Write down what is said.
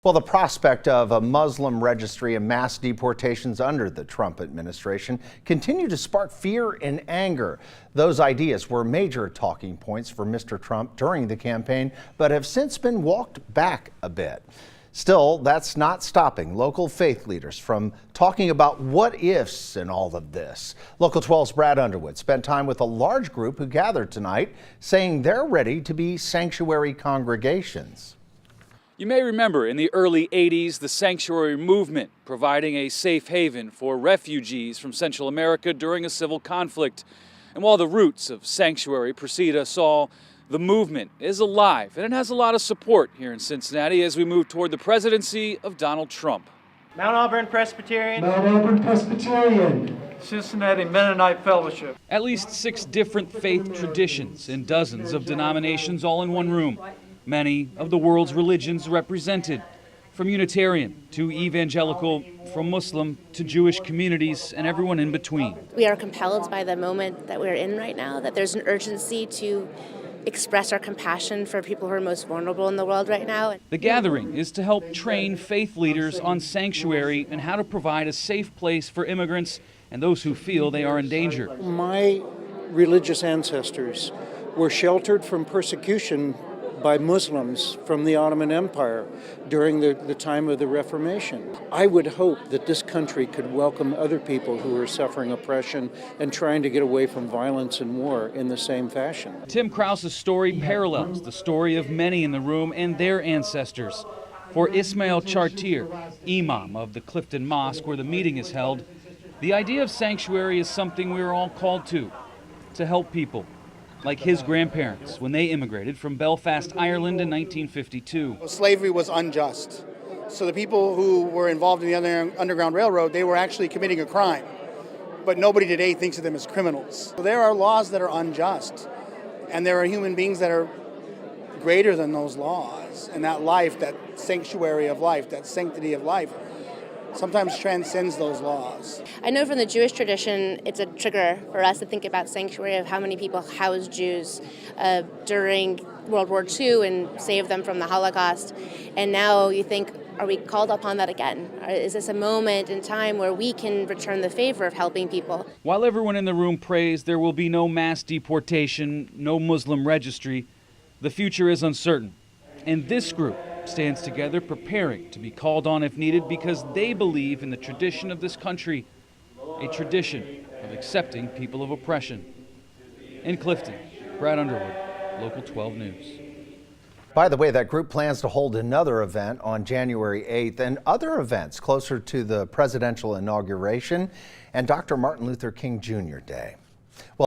Well, the prospect of a Muslim registry and mass deportations under the Trump administration continue to spark fear and anger. Those ideas were major talking points for Mr. Trump during the campaign, but have since been walked back a bit. Still, that's not stopping local faith leaders from talking about what ifs in all of this. Local 12's Brad Underwood spent time with a large group who gathered tonight, saying they're ready to be sanctuary congregations. You may remember in the early 80s, the sanctuary movement providing a safe haven for refugees from Central America during a civil conflict. And while the roots of sanctuary precede us all, the movement is alive and it has a lot of support here in Cincinnati as we move toward the presidency of Donald Trump. Mount Auburn Presbyterian. Mount Auburn Presbyterian. Cincinnati Mennonite Fellowship. At least 6 different faith traditions and dozens of denominations all in one room. Many of the world's religions represented, from Unitarian to Evangelical, from Muslim to Jewish communities, and everyone in between. We are compelled by the moment that we're in right now, that there's an urgency to express our compassion for people who are most vulnerable in the world right now. The gathering is to help train faith leaders on sanctuary and how to provide a safe place for immigrants and those who feel they are in danger. My religious ancestors were sheltered from persecution by Muslims from the Ottoman Empire during the time of the Reformation. I would hope that this country could welcome other people who are suffering oppression and trying to get away from violence and war in the same fashion. Tim Krause's story parallels the story of many in the room and their ancestors. For Ismail Chartier, imam of the Clifton Mosque where the meeting is held, the idea of sanctuary is something we are all called to help people, like his grandparents when they immigrated from Belfast, Ireland in 1952. Slavery was unjust. So the people who were involved in the Underground Railroad, they were actually committing a crime. But nobody today thinks of them as criminals. So there are laws that are unjust. And there are human beings that are greater than those laws. And that life, that sanctuary of life, that sanctity of life, sometimes transcends those laws. I know from the Jewish tradition, it's a trigger for us to think about sanctuary of how many people housed Jews during World War II and saved them from the Holocaust. And now you think, are we called upon that again? Is this a moment in time where we can return the favor of helping people? While everyone in the room prays there will be no mass deportation, no Muslim registry, the future is uncertain. And this group stands together preparing to be called on if needed because they believe in the tradition of this country, a tradition of accepting people of oppression. In Clifton, Brad Underwood, Local 12 News. By the way, that group plans to hold another event on January 8th and other events closer to the presidential inauguration and Dr. Martin Luther King Jr. Day. Well,